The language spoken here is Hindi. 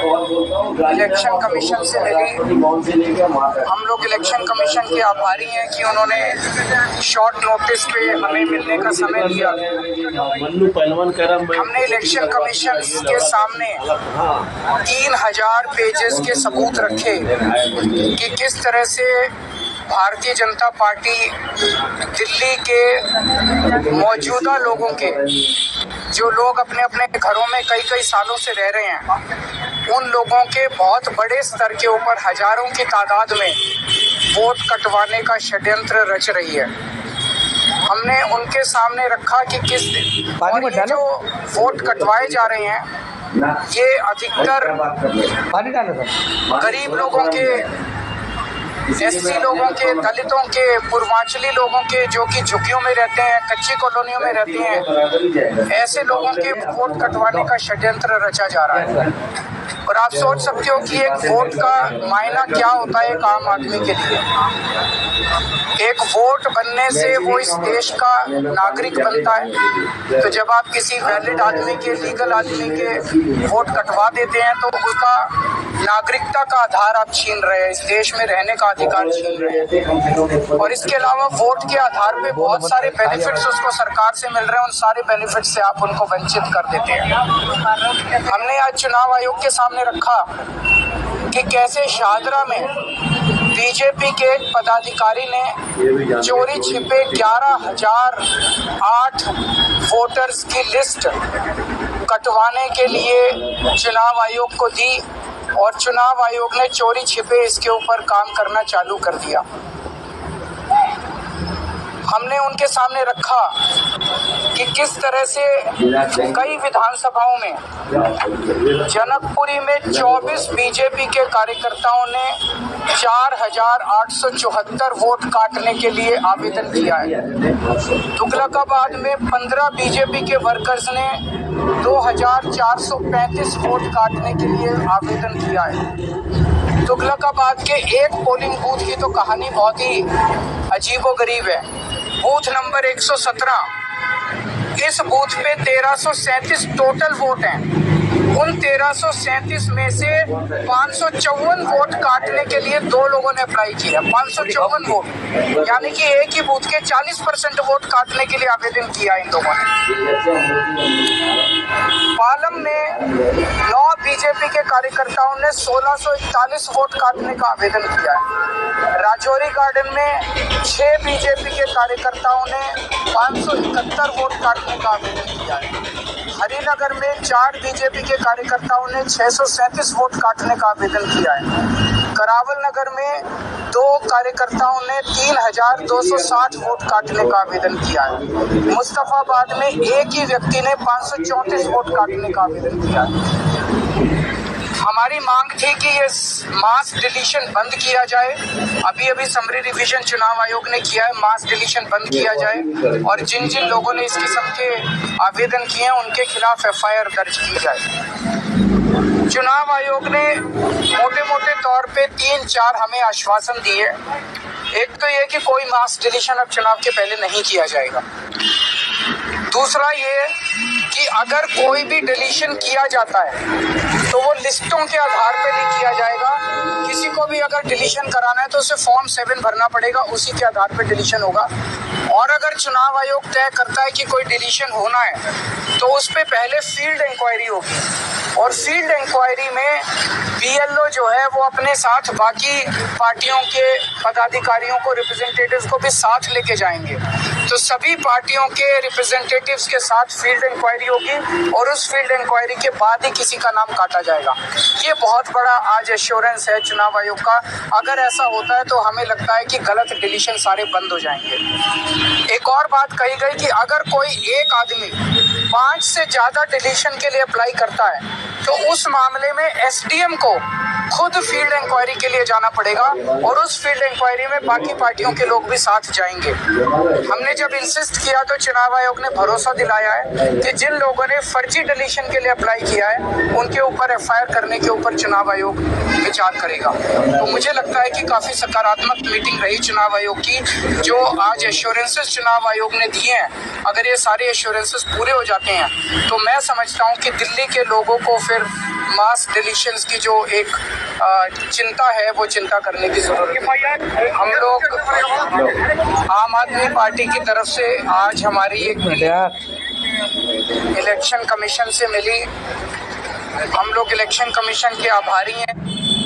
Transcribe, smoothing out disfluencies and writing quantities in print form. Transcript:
इलेक्शन कमीशन से मिली। हम लोग इलेक्शन कमीशन के आभारी हैं कि उन्होंने शॉर्ट नोटिस पे हमें मिलने का समय दिया। हमने इलेक्शन कमीशन के सामने 3000 पेजेस के सबूत रखे कि किस तरह से भारतीय जनता पार्टी दिल्ली के मौजूदा लोगों के, जो लोग अपने अपने घरों में कई कई सालों से रह रहे हैं, उन लोगों के बहुत बड़े स्तर के ऊपर हजारों की तादाद में वोट कटवाने का षड्यंत्र रच रही है। हमने उनके सामने रखा कि किस और ये जो वोट कटवाए जा रहे हैं ये अधिकतर गरीब लोगों के, एससी लोगों के, दलितों के, पूर्वांचली लोगों के, जो कि झुग्गियों में रहते हैं, कच्ची कॉलोनियों में रहते हैं, ऐसे लोगों के वोट कटवाने का षड्यंत्र रचा जा रहा है। और आप सोच सकते हो कि एक वोट का मायना क्या होता है एक आम आदमी के लिए। एक वोट बनने से वो इस देश का नागरिक बनता है। तो जब आप किसी वैलिड आदमी के, लीगल आदमी के वोट कटवा देते हैं तो उसका नागरिकता का आधार आप छीन रहे हैं, इस देश में रहने का अधिकार छीन रहे हैं। और इसके अलावा वोट के आधार पे बहुत सारे बेनिफिट्स उसको सरकार से मिल रहे हैं, उन सारे बेनिफिट से आप उनको वंचित कर देते हैं। हमने आज चुनाव आयोग के सामने रखा कि कैसे शाहदरा में बीजेपी के एक पदाधिकारी ने चोरी छिपे 11,008 वोटर्स की लिस्ट कटवाने के लिए चुनाव आयोग को दी और चुनाव आयोग ने चोरी छिपे इसके ऊपर काम करना चालू कर दिया। हमने उनके सामने रखा कि किस तरह से कई विधानसभाओं में, जनकपुरी में 24 बीजेपी के कार्यकर्ताओं ने 4,874 वोट काटने के लिए आवेदन किया है। तुगलकाबाद में 15 बीजेपी के वर्कर्स ने 2,435 वोट काटने के लिए आवेदन किया है। तुगलकाबाद के एक पोलिंग बूथ की तो कहानी बहुत ही अजीबोगरीब है। बूथ नंबर 117, इस बूथ पे 1337 टोटल वोट हैं। उन 1337 में से 554 वोट काटने के लिए 2 लोगों ने अप्लाई किया। 554 वोट, यानी कि एक ही बूथ के 40% वोट काटने के लिए आवेदन किया इन लोगों ने। पालम में 9 बीजेपी के कार्यकर्ताओं ने 1641 वोट काटने का आवेदन किया है। राजौरी गार्डन में 6 बीजेपी के कार्यकर्ताओं ने 571 वोट काटने का आवेदन किया है। हरिनगर में 4 बीजेपी के कार्यकर्ताओं ने 637 वोट काटने का आवेदन किया है। करावल नगर में 2 कार्यकर्ताओं ने 3,260 वोट काटने का आवेदन किया है। मुस्तफाबाद में एक ही व्यक्ति ने 534 वोट काटने का आवेदन किया है। हमारी मांग थी कि ये मास डिलीशन बंद किया जाए। अभी समरी रिवीजन चुनाव आयोग ने किया है, मास डिलीशन बंद किया जाए और जिन जिन लोगों ने इस किस्म के आवेदन किए हैं उनके खिलाफ FIR दर्ज की जाए। चुनाव आयोग ने मोटे मोटे तौर पे 3-4 हमें आश्वासन दिए। एक तो ये कि कोई मास डिलीशन अब चुनाव के पहले नहीं किया जाएगा। दूसरा ये कि अगर कोई भी डिलीशन किया जाता है तो वो लिस्टों के आधार पे नहीं किया जाएगा। किसी को भी अगर डिलीशन कराना है तो उसे फॉर्म 7 भरना पड़ेगा, उसी के आधार पे डिलीशन होगा। और अगर चुनाव आयोग तय करता है कि कोई डिलीशन होना है तो उस पे पहले फील्ड इंक्वायरी होगी और फील्ड इंक्वायरी में BLO जो है वो अपने साथ बाकी पार्टियों के पदाधिकारियों को, रिप्रेजेंटेटिव्स को भी साथ लेके जाएंगे। तो सभी पार्टियों के रिप्रेजेंटेटिव्स के साथ फील्ड इंक्वायरी होगी और उस फील्ड इंक्वायरी के बाद ही किसी का नाम काटा जाएगा। ये बहुत बड़ा आज एश्योरेंस है चुनाव आयोग का। अगर ऐसा होता है तो हमें लगता है कि गलत डिलीशन सारे बंद हो जाएंगे। एक और बात कही गई कि अगर कोई एक आदमी 5 से ज़्यादा डिलीशन के लिए अप्लाई करता है तो उस मामले में SDM को खुद फील्ड इंक्वायरी के लिए जाना पड़ेगा और उस फील्ड इंक्वायरी में बाकी पार्टियों के लोग भी साथ जाएंगे। हमने जब इंसिस्ट किया तो चुनाव आयोग ने भरोसा दिलाया है कि जिन लोगों ने फर्जी डिलीशन के लिए अप्लाई किया है उनके ऊपर FIR करने के ऊपर चुनाव आयोग विचार करेगा। तो मुझे लगता है कि काफ़ी सकारात्मक मीटिंग रही चुनाव आयोग की। जो आज एश्योरेंसेस चुनाव आयोग ने दिए हैं, अगर ये सारे एश्योरेंसेस पूरे हो जाते हैं तो मैं समझता हूँ कि दिल्ली के लोगों को फिर मास डिलीशंस की जो एक चिंता है वो चिंता करने की ज़रूरत है। हम लोग आम आदमी पार्टी की तरफ से आज हमारी एक इलेक्शन कमीशन से मिली। हम लोग इलेक्शन कमीशन के आभारी हैं